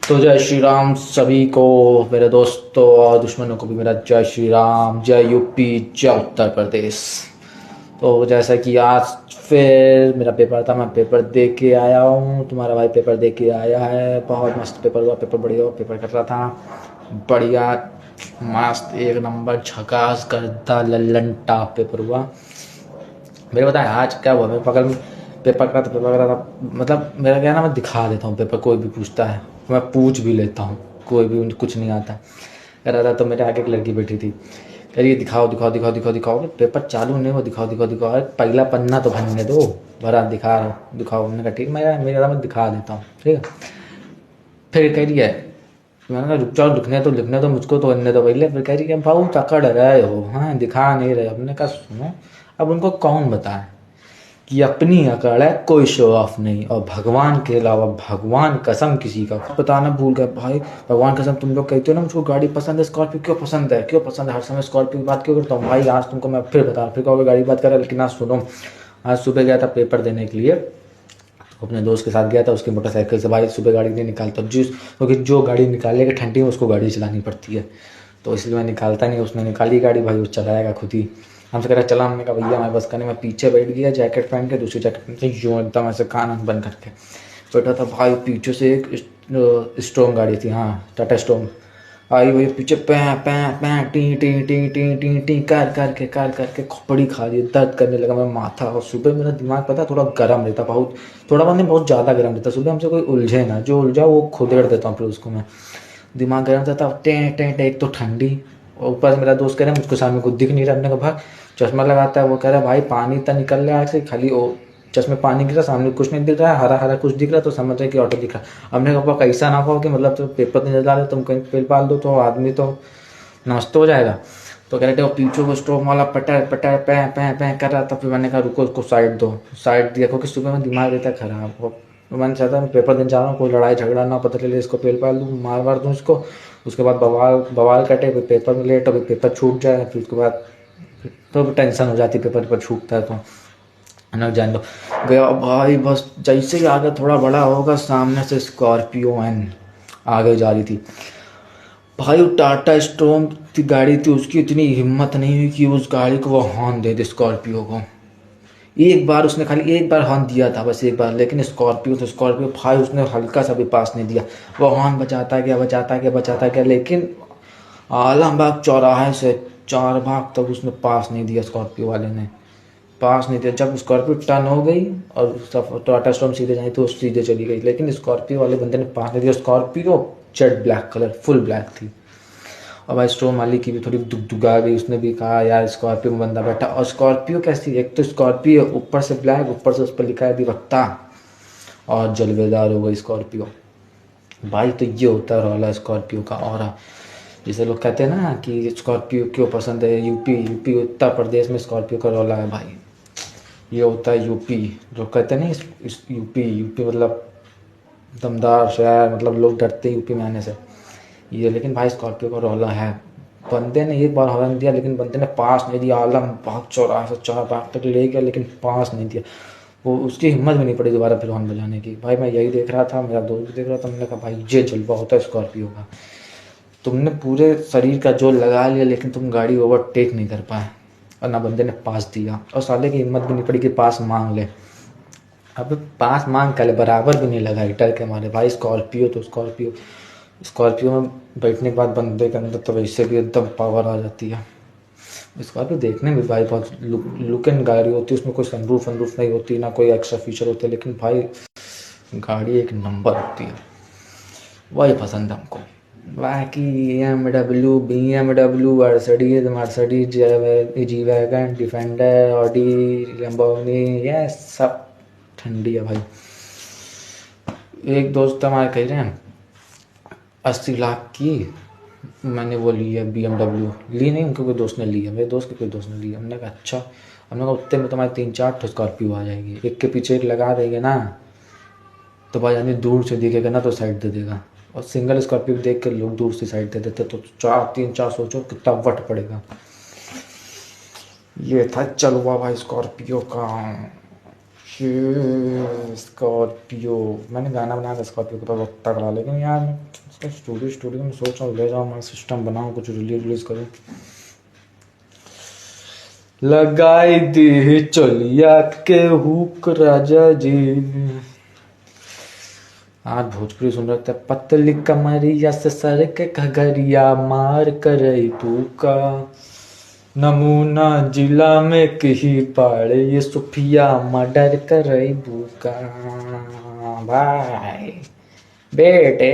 तो जय श्री राम सभी को, मेरे दोस्तों और दुश्मनों को भी मेरा जय श्री राम। जय यूपी, जय उत्तर प्रदेश। तो जैसा कि आज फिर मेरा पेपर था, मैं पेपर दे के आया हूँ। तुम्हारा भाई पेपर दे के आया है। बहुत मस्त पेपर हुआ, पेपर बढ़िया हुआ। पेपर कर रहा था बढ़िया, मस्त, एक नंबर, झकास करता लल्लन टॉप पेपर हुआ। मेरे बताए आज क्या हुआ। मेरे बगल में पेपर का, तो पेपर कर रहा था, मतलब मेरा क्या है ना, मैं दिखा देता हूँ पेपर। कोई भी पूछता है मैं पूछ भी लेता हूँ, कोई भी कुछ नहीं आता कर रहा था। तो मेरे आगे एक लड़की बैठी थी, कह रही है दिखाओ दिखाओ दिखाओ दिखाओ दिखाओ। पेपर चालू नहीं हो, दिखाओ दिखाओ दिखाओ। अरे पहला पन्ना तो भरने दो, भरा दिखा रहा हूँ, दिखाओ। मैंने कहा ठीक, मैं दिखा देता हूँ, ठीक है। फिर कह रही है, मैंने कहा रुक जाओ, लिखने दो मुझको तो बनने दो पहले। फिर कह रही है भाऊ चकड़ रहे हो, हाँ दिखा नहीं रहे। हमने कहा सुनो, अब उनको कौन बताए कि अपनी अकड़ है, कोई शो ऑफ नहीं, और भगवान के अलावा भगवान कसम किसी का बताना भूल गए भाई। भगवान कसम, तुम लोग कहते हो ना मुझको गाड़ी पसंद है, स्कॉर्पियो क्यों पसंद है, क्यों पसंद है, हर समय स्कॉर्पियो की बात क्यों करता हूँ भाई। आज तुमको मैं फिर बता, फिर कहोगे गाड़ी की बात कर रहा है। लेकिन आज सुनो, आज सुबह गया था पेपर देने के लिए, अपने दोस्त के साथ गया था, उसकी मोटरसाइकिल से। भाई सुबह गाड़ी नहीं निकालता, क्योंकि जो गाड़ी निकालेगा ठंडी में उसको गाड़ी चलानी पड़ती है, तो इसलिए मैं निकालता नहीं। उसने निकाली गाड़ी, भाई वो चलाएगा खुद ही। हमसे कह रहा चला, हमने कहा भैया हमारे बस का नहीं। मैं पीछे बैठ गया, जैकेट पहन के, दूसरी जैकेट पहन के, यूँ एकदम ऐसे कान बंद करके बैठा था भाई। पीछे से एक स्ट्रॉन्ग गाड़ी थी, हाँ टाटा स्ट्रॉन्ग आई। भैया पीछे पै पै पै T T T T T T car करके खोपड़ी खा रही, दर्द करने लगा मैं माथा। और सुबह मेरा दिमाग पता थोड़ा गर्म रहता, बहुत थोड़ा मतलब बहुत ज़्यादा गर्म रहता। सुबह हमसे कोई उलझे ना, जो उलझा वो खुदेड़ देता हूँ फिर उसको मैं। दिमाग गर्म रहता, टें टें टें, एक तो ठंडी, और ऊपर से मेरा दोस्त कह रहा है मुझको सामने कुछ दिख नहीं रहा। हमने कहा भाग, चश्मा लगाता है। वो कह रहा है भाई पानी तो निकल रहा है आँख से, खाली वो चश्मे पानी गिर रहा, सामने कुछ नहीं दिख रहा है, हरा हरा कुछ दिख रहा है, तो समझ रहे कि ऑटो दिख रहा है। हमने कहा पापा कैसा ना हो कि मतलब तो पेपर नहीं नजर आ रहे, तुम कहीं पेल पाल दो तो आदमी तो नष्ट हो जाएगा। तो कह रहे थे वो पीछे को स्ट्रोक वाला पटर पटर पै पै पै कर रहा था। फिर मैंने कहा रुको उसको साइड दो, साइड दिया, क्योंकि सुबह में दिमाग रहता है खराब। तो मैंने चाहता मैं पेपर देने जा रहा हूँ, कोई लड़ाई झगड़ा ना पता चले, इसको पेल पाल दूँ, मार मार दूँ इसको। उसके बाद बवाल बवाल कटे, फिर पेपर में लेट हो, फिर पेपर छूट जाए, फिर उसके बाद तो टेंशन हो जाती, पेपर छूटता है तो अनक जान दो। गया भाई, बस जैसे ही आगे थोड़ा बड़ा होगा, सामने से स्कॉर्पियो एन आगे जा रही थी भाई। वो टाटा स्ट्रॉम की गाड़ी थी, उसकी इतनी हिम्मत नहीं हुई कि उस गाड़ी को वो हॉर्न दे दे स्कॉर्पियो को। एक बार उसने खाली एक बार हॉर्न दिया था, बस एक बार, लेकिन स्कॉर्पियो तो स्कॉर्पियो भाई, उसने हल्का सा भी पास नहीं दिया। वो हॉर्न बजाता गया बजाता गया बजाता गया, लेकिन आलमबाग चौराहे से 4 भाग तक उसने पास नहीं दिया, स्कॉर्पियो वाले ने पास नहीं दिया। जब स्कॉर्पियो टर्न हो गई और टाटा स्टॉर्म सीधे जाई तो सीधे चली गई, लेकिन स्कॉर्पियो वाले बंदे ने पास नहीं दिया। Scorpio jet black colour, full black थी। और भाई स्टोर मालिक की भी थोड़ी दुगदुगा गई, उसने भी कहा यार स्कॉर्पियो में बंदा बैठा। और स्कॉर्पियो कैसी, एक तो स्कॉर्पियो ऊपर से ब्लैक, ऊपर से उस पर लिखा है अधिवक्ता, और जलवेदार हो गई स्कॉर्पियो भाई। तो ये होता है रौला स्कॉर्पियो का। और जैसे लोग कहते हैं ना कि स्कॉर्पियो क्यों पसंद है, यूपी उत्तर प्रदेश में स्कॉर्पियो का रौला है भाई। ये होता है यूपी, जो कहते हैं ना इस यूपी मतलब दमदार शहर, मतलब लोग डरते हैं यूपी में आने से ये। लेकिन भाई स्कॉर्पियो का रौला है। बंदे ने एक बार हॉर्न दिया, लेकिन बंदे ने पास नहीं दिया। आलम भाग चौराहे से 4 भाग तक ले गया, लेकिन पास नहीं दिया। वो उसकी हिम्मत भी नहीं पड़ी दोबारा फिर हॉर्न बजाने की। भाई मैं यही देख रहा था, मेरा दोस्त भी देख रहा था। मैंने कहा भाई ये जलवा होता है स्कॉर्पियो का। तुमने पूरे शरीर का जोर लगा लिया, लेकिन तुम गाड़ी ओवरटेक नहीं कर पाए, और ना बंदे ने पास दिया, और साले की हिम्मत भी नहीं पड़ी कि पास मांग ले। अब पास मांग कर ले, बराबर भी नहीं लगा डर के मारे भाई। स्कॉर्पियो तो स्कॉर्पियो, स्कॉर्पियो में बैठने के बाद बंदे के अंदर तो वैसे भी एकदम पावर आ जाती है। स्कॉर्पियो देखने में भाई बहुत लुक एंड गाड़ी होती है, उसमें कोई सनरूफ वनरूफ नहीं होती, ना कोई एक्स्ट्रा फीचर होते, लेकिन भाई गाड़ी एक नंबर होती है, वही पसंद है हमको। बाकी BMW Mercedes G wagon, defender, Audi, Lamborghini, ये सब ठंडी है भाई। एक दोस्त हमारे कह रहे हैं 80 लाख की मैंने वो ली है BMW। ली नहीं, उनके कोई दोस्त ने ली है, मेरे दोस्त के कोई दोस्त ने ली है। हमने कहा अच्छा। हमने कहा उतने में तुम्हारे 3-4 तो स्कॉर्पियो आ जाएगी, एक के पीछे एक लगा देंगे ना, तो भाई आदमी दूर से दिखेगा ना तो साइड दे देगा। और सिंगल स्कॉर्पियो देख के लोग दूर से साइड दे देते, तो 4-3-4 सोचो कितना वट पड़ेगा। ये था चलवा भाई स्कॉर्पियो का। ये स्कॉर्पियो, मैंने गाना बनाया था स्कॉर्पियो के ऊपर बहुत तगड़ा, लेकिन यार मैं इसका स्टूडियो में सोच रहा हूँ ले जाऊँ, मैं सिस्टम बनाऊँ, कुछ रिलीज करूँ। लगाई दी चोलिया के हुक राजा जी ने। आज भोजपुरी सुन रहे थे। पतली कमरिया से सर के घगरिया मार करई भूका, नमूना जिला में कही पाड़े ये सुफिया मर्डर करई भूका। भाई बेटे,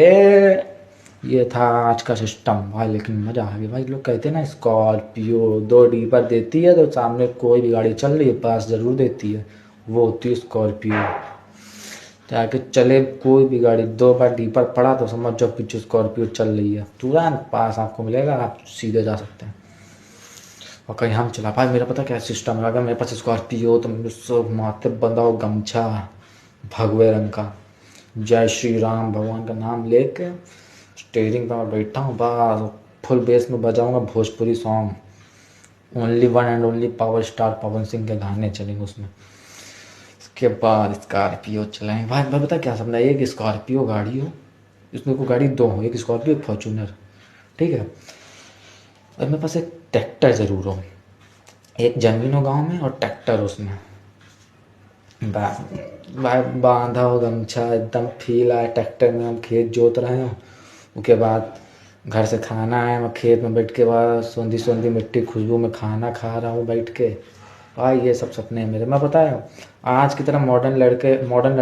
ये था आज का सिस्टम भाई, लेकिन मजा आ गया भाई। लोग कहते हैं ना स्कॉर्पियो 2 डीपर देती है तो सामने कोई भी गाड़ी चल रही है पास जरूर देती है, वो होती है स्कॉर्पियो। ताकि चले कोई भी गाड़ी 2 बार डीपर पड़ा तो समझ जाओ पीछे स्कॉर्पियो चल रही है, तुरंत पास आपको मिलेगा, आप सीधे जा सकते हैं। और कहीं हम चला पाए, मेरा पता क्या सिस्टम है, अगर मेरे पास स्कॉर्पियो तो मेरे सब माथे बंधा हो गमछा भगवे रंग का, जय श्री राम भगवान का नाम लेके स्टेयरिंग पर मैं बैठा हूँ, बस फुल बेस में बजाऊंगा Bhojpuri song, only one and only power star Pawan Singh के गाने चलेंगे उसमें। उसके बाद स्कॉर्पियो चलाएंगे भाई। मैं पता क्या सपना, एक स्कॉर्पियो गाड़ी हो, इसमें को गाड़ी 2 हो, एक स्कॉर्पियो एक फॉर्चूनर, ठीक है। और मेरे पास एक ट्रैक्टर ज़रूर हो, एक जमीन हो गाँव में और ट्रैक्टर उसमें भाई बांधा हो गमछा, एकदम फील आए ट्रैक्टर में, हम खेत जोत रहे हो, उसके बाद घर से खाना आया, मैं खेत में बैठ के बाद सोंधी सोंधी मिट्टी खुशबू में खाना खा रहा हूँ बैठ के। भाई ये सब सपने हैं मेरे। मैं पता है आज की तरह मॉडर्न लड़के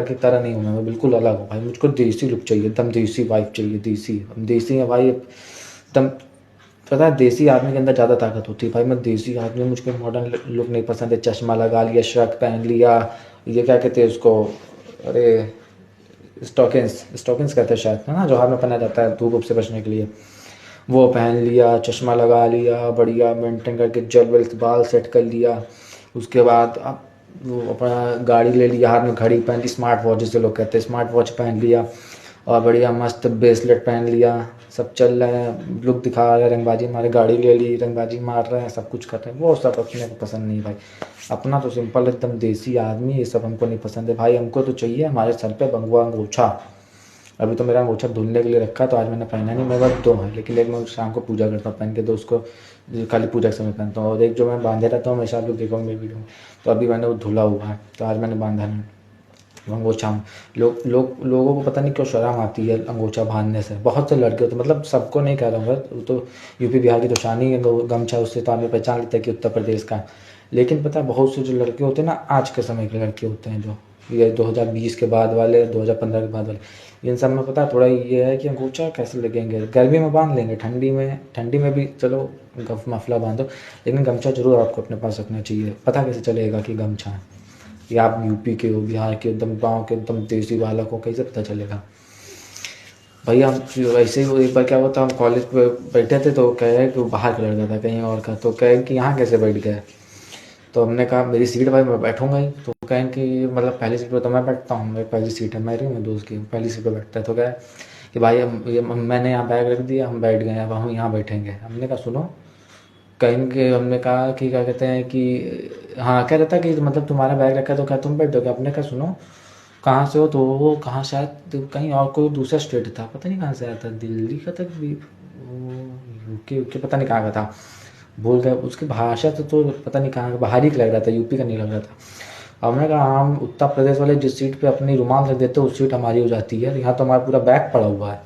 की तरह नहीं हूँ मैं बिल्कुल अलग हूँ भाई। मुझको देसी लुक चाहिए, एकदम देसी वाइफ चाहिए, देसी हम देसी है भाई एकदम। पता है देसी आदमी के अंदर ज़्यादा ताकत होती है भाई। मैं देसी आदमी, मुझको मॉडर्न लुक नहीं पसंद है। चश्मा लगा लिया, शर्ट पहन लिया, ये क्या कहते हैं उसको, अरे स्टॉकिंग्स कहते हैं शायद, है ना, जो हाथ में पहना जाता है धूप से बचने के लिए, वो पहन लिया, चश्मा लगा लिया, बढ़िया मेंटेन करके जेल वेल बाल सेट कर लिया। उसके बाद अब वो अपना गाड़ी ले लिया, हाथ में घड़ी पहन ली, स्मार्ट वॉच जिसे लोग कहते हैं, स्मार्ट वॉच पहन लिया, और बढ़िया मस्त ब्रेसलेट पहन लिया, सब चल रहे हैं, लुक दिखा रहे हैं, रंगबाजी मारे, गाड़ी ले ली, रंगबाजी मार रहे हैं, सब कुछ कर रहे हैं। वो सब अपने को पसंद नहीं भाई। अपना तो सिंपल एकदम देसी आदमी, ये सब हमको नहीं पसंद है भाई। हमको तो चाहिए हमारे सर पे बंगुआ अंगूछा। अभी तो मेरा अंगूछा धुलने के लिए रखा तो आज मैंने पहना नहीं, मेरे पास 2 हैं, लेकिन एक मैं शाम को पूजा करता हूँ पहन के, तो उसको खाली पूजा के समय पहनता हूँ, और एक जो मैं बांधे रहता हूँ हमेशा, आप लोग देखोगे मेरी वीडियो में, तो अभी मैंने वो धुला हुआ है, तो आज मैंने बांधा नहीं अंगोछा। लोगों को पता नहीं क्यों शर्म आती है अंगोछा बांधने से। बहुत से लड़के होते, मतलब सबको नहीं कह रहा हूँ, वो तो यूपी बिहार की तो शान ही है गमछा, उससे तो आदमी पहचान लेता है कि उत्तर प्रदेश का। लेकिन पता है बहुत से जो लड़के होते हैं ना, आज के समय के लड़के होते हैं, जो ये 2020 के बाद वाले, 2015 के बाद वाले, इन सब में पता है थोड़ा ये है कि अंगोछा कैसे लगेंगे। गर्मी में बांध लेंगे, ठंडी में भी चलो मफला बांधो, लेकिन गमछा जरूर आपको अपने पास रखना चाहिए। पता कैसे चलेगा कि गमछा है, या आप यूपी के हो, बिहार के एकदम गांव के एकदम देसी बालक हो, कैसे पता चलेगा भैया। हम वैसे ही एक बार क्या हुआ था, हम कॉलेज पे बैठे थे तो कहे कि वो बाहर का लड़का था कहीं और का, तो कहे कि यहाँ कैसे बैठ गए। तो हमने कहा मेरी सीट भाई, मैं बैठूंगा ही। तो कहें कि मतलब पहली सीट पर तो मैं बैठता हूँ, मेरी पहली सीट है मेरी, मैं दोस्त की पहली सीट पर बैठता है। तो कहे कि भाई मैंने यहाँ बैग रख दिया, हम बैठ गए, अब हम यहाँ बैठेंगे। हमने कहा सुनो, कहीं के हमने कहा कि क्या कहते हैं कि हाँ, कह रहा था कि मतलब तुम्हारा बैग रखा है तो क्या तुम बैठ दोगे। अपने कहा सुनो कहाँ से हो, तो वो कहाँ शायद तो कहीं और कोई दूसरा स्टेट था, पता नहीं कहाँ से आया था, दिल्ली का था भी, यूके यूके पता नहीं कहाँ का था, भूल गए उसकी भाषा तो पता नहीं कहाँ का, बाहरी का लग रहा था, यूपी का नहीं लग रहा था। हमने कहा हम उत्तर प्रदेश वाले जिस सीट पे अपनी रुमाल रख देते उस सीट हमारी हो जाती है, यहाँ तो हमारा पूरा बैग पड़ा हुआ है।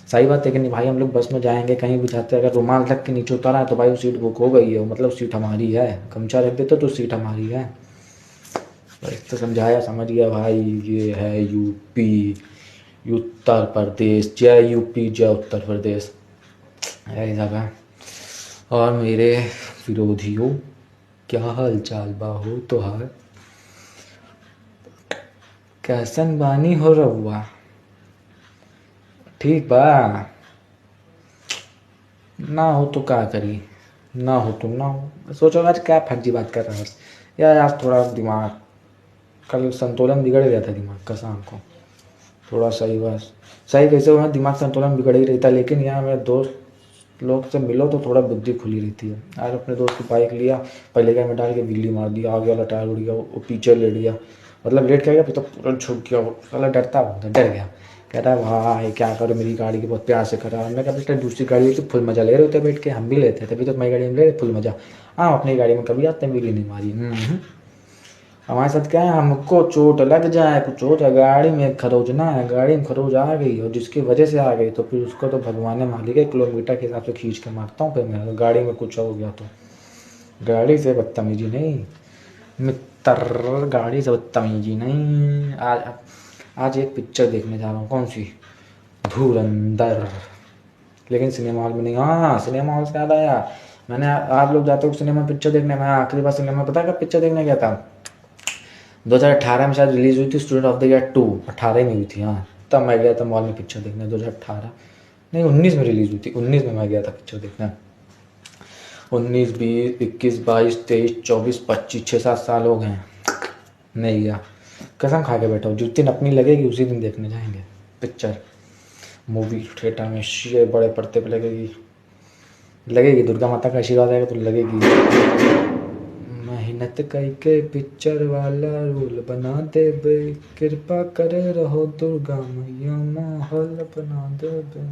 सही बात है कि नहीं भाई, हम लोग बस में जाएंगे कहीं भी जाते हैं, अगर रुमाल रख के नीचे उतारा है तो भाई वो सीट बुक हो गई है, मतलब सीट हमारी है। गमछा रख देते तो सीट हमारी है। तो समझाया, समझ गया भाई, ये है यूपी, उत्तर प्रदेश, जय यूपी जय उत्तर प्रदेश, है जगह। और मेरे विरोधियों, क्या हाल चाल बाहो तोहार, कैसन बानी हो रहुआ, ठीक बा, ना हो तो क्या करी, ना हो तो ना हो। सोचो आज क्या फर्जी बात कर रहा है यार, आज थोड़ा दिमाग, कल संतुलन बिगड़ गया था दिमाग का शाम को, थोड़ा सही बस सही कैसे हुआ, दिमाग संतुलन बिगड़ ही रहता है। लेकिन यार मेरे दोस्त लोग से मिलो तो थोड़ा बुद्धि खुली रहती है। आज अपने दोस्त की बाइक लिया, पहले क्या में डाल के बिल्ली मार दिया, आगे वाला टायर उड़ गया, वो पीछे लेट गया, मतलब लेट कर गया, फिर तो पूरा झुक गया वो, साला डरता बहुत है, डर गया। कहता है भाई क्या करो, मेरी गाड़ी की बहुत प्यार से करा। मैं कहा बेटा दूसरी गाड़ी तो फुल मज़ा ले रहे होते बैठ के, हम भी लेते थे, तभी तो तुम्हारी गाड़ी में ले रहे फुल मज़ा। हाँ अपनी गाड़ी में कभी आते मिली नहीं मारी। हमारे साथ क्या है, हमको चोट लग जाए, कुछ हो जाए, गाड़ी में खरोचना है, गाड़ी में खरोच आ गई और जिसकी वजह से आ गई तो फिर उसको तो भगवान ने मालिक है, किलोमीटर के हिसाब से खींच के मारता हूँ फिर मैं, गाड़ी में कुछ हो गया तो। गाड़ी से बदतमीजी नहीं मित्र, गाड़ी से बदतमीजी नहीं। आज एक पिक्चर देखने जा रहा हूँ, कौन सी, धुरंधर, लेकिन सिनेमा हॉल में नहीं। हाँ सिनेमा हॉल से याद आया, मैंने, आप लोग जाते हो सिनेमा पिक्चर देखने, मैं आखिरी बार सिनेमा पता कब पिक्चर देखने गया था, 2018 में शायद रिलीज हुई थी स्टूडेंट ऑफ द ईयर 2, 18 में हुई थी हाँ, तब मैं गया था मॉल में पिक्चर देखने। 2018 नहीं 19 में रिलीज हुई थी, 19 में मैं गया था पिक्चर देखने। 19, 20, 21, 22, 23, 24, 25, 6-7 साल हो गए हैं नहीं गया, कसम खा के बैठा हूँ, जिस दिन अपनी लगेगी उसी दिन देखने जाएंगे पिक्चर, मूवी थिएटर में ये बड़े पर्दे पे लगेगी, लगेगी, दुर्गा माता का आशीर्वाद आएगा तो लगेगी। मेहनत करके पिक्चर वाला रोल बना दे बे, कृपा करे रहो दुर्गा मैया, माहौल बना दे बे।